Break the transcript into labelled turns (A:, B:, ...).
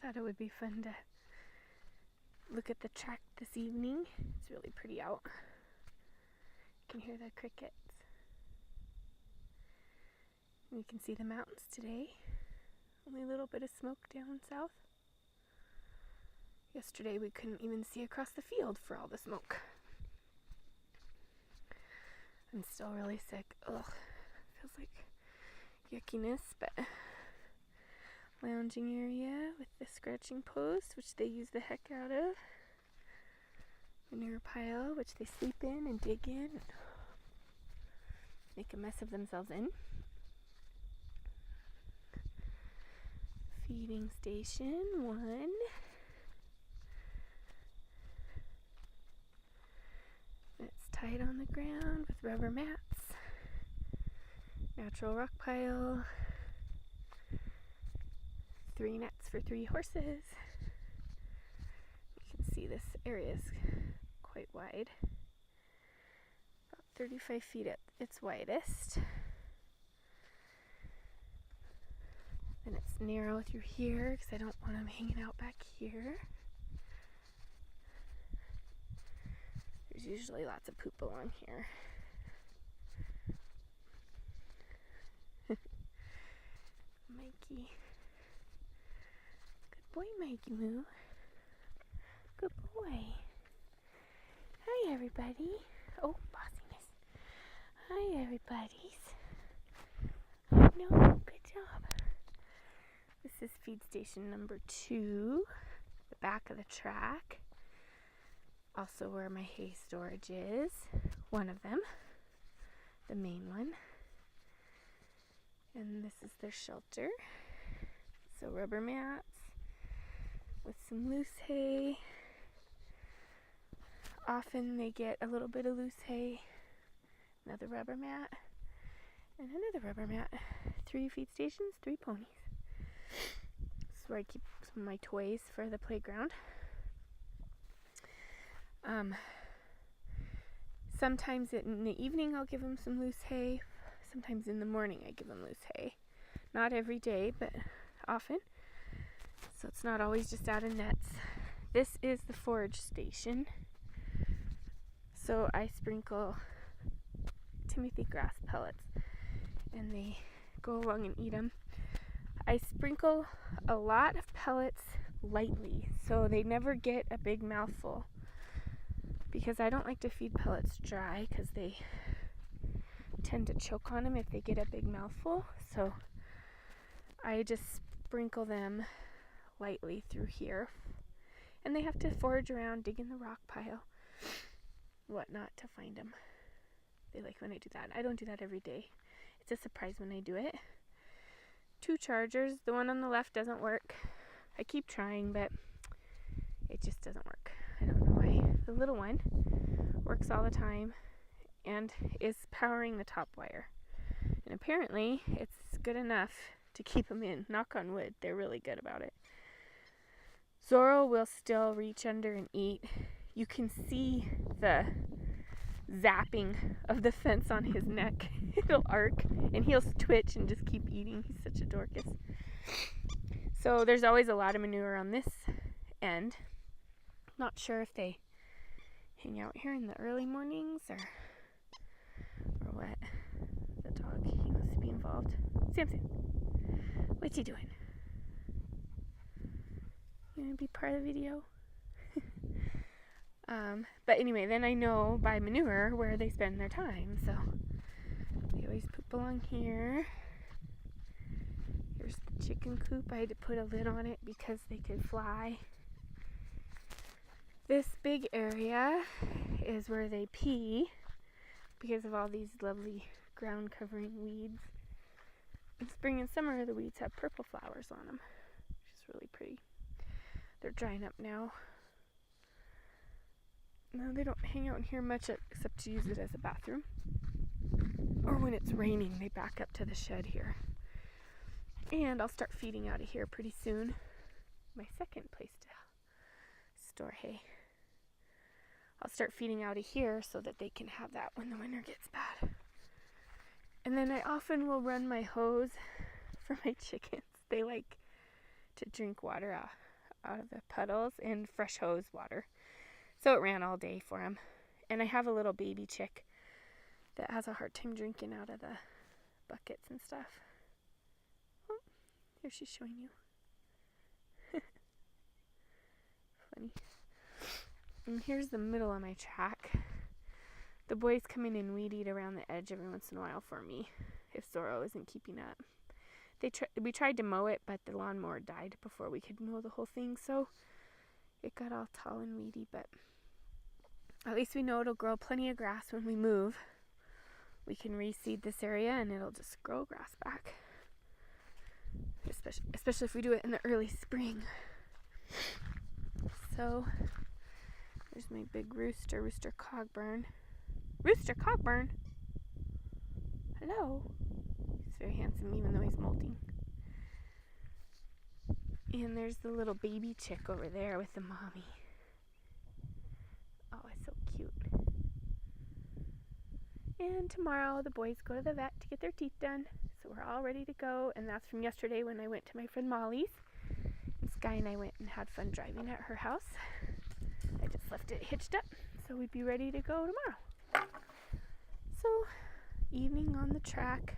A: thought it would be fun to look at the track this evening. It's really pretty out. You can hear the crickets. You can see the mountains today. Only a little bit of smoke down south. Yesterday we couldn't even see across the field for all the smoke. I'm still really sick. Ugh, feels like yuckiness, but lounging area with the scratching post, which they use the heck out of. Manure pile, which they sleep in and dig in and make a mess of themselves in. Feeding station 1. It's tied on the ground with rubber mats. Natural rock pile. 3 nets for 3 horses. You can see this area is quite wide. About 35 feet at its widest. And it's narrow through here because I don't want them hanging out back here. There's usually lots of poop along here. Mikey. Good boy, Mikey Moo. Good boy. Hi, everybody. Oh, bossiness. Hi, everybody's. Oh, no, good job. This is feed station number 2, the back of the track. Also where my hay storage is, one of them, the main one. And this is their shelter. So rubber mats with some loose hay. Often they get a little bit of loose hay, another rubber mat, and another rubber mat. 3 feed stations, 3 ponies. This is where I keep some of my toys for the playground. Sometimes in the evening I'll give them some loose hay. Sometimes in the morning I give them loose hay. Not every day, but often. So it's not always just out of nets. This is the forage station. So I sprinkle Timothy grass pellets and they go along and eat them. I sprinkle a lot of pellets lightly so they never get a big mouthful, because I don't like to feed pellets dry because they tend to choke on them if they get a big mouthful. So I just sprinkle them lightly through here, and they have to forage around, dig in the rock pile, whatnot to find them. They like when I do that. I don't do that every day. It's a surprise when I do it. 2 chargers. The one on the left doesn't work. I keep trying, but it just doesn't work. I don't know why. The little one works all the time and is powering the top wire. And apparently it's good enough to keep them in. Knock on wood. They're really good about it. Zorro will still reach under and eat. You can see the zapping of the fence on his neck. It'll arc and he'll twitch and just keep eating. He's such a dorcas. So there's always a lot of manure on this end. Not sure if they hang out here in the early mornings or what. The dog, he wants to be involved. Samson, what's he doing? You want to be part of the video? But anyway, then I know by manure where they spend their time. So they always poop along here. Here's the chicken coop. I had to put a lid on it because they could fly. This big area is where they pee because of all these lovely ground covering weeds. In spring and summer, the weeds have purple flowers on them, which is really pretty. They're drying up now. No, they don't hang out in here much except to use it as a bathroom. Or when it's raining, they back up to the shed here. And I'll start feeding out of here pretty soon. My second place to store hay. I'll start feeding out of here so that they can have that when the winter gets bad. And then I often will run my hose for my chickens. They like to drink water out of the puddles and fresh hose water. So it ran all day for him. And I have a little baby chick that has a hard time drinking out of the buckets and stuff. Oh, here she's showing you. Funny. And here's the middle of my track. The boys come in and weed eat around the edge every once in a while for me if Zorro isn't keeping up. We tried to mow it, but the lawnmower died before we could mow the whole thing, so it got all tall and weedy, but at least we know it'll grow plenty of grass when we move. We can reseed this area and it'll just grow grass back. Especially if we do it in the early spring. So, there's my big rooster, Rooster Cogburn. Rooster Cogburn? Hello. He's very handsome even though he's molting. And there's the little baby chick over there with the mommy. Oh, it's so cute. And tomorrow the boys go to the vet to get their teeth done. So we're all ready to go. And that's from yesterday when I went to my friend Molly's. And Sky and I went and had fun driving at her house. I just left it hitched up so we'd be ready to go tomorrow. So, evening on the track.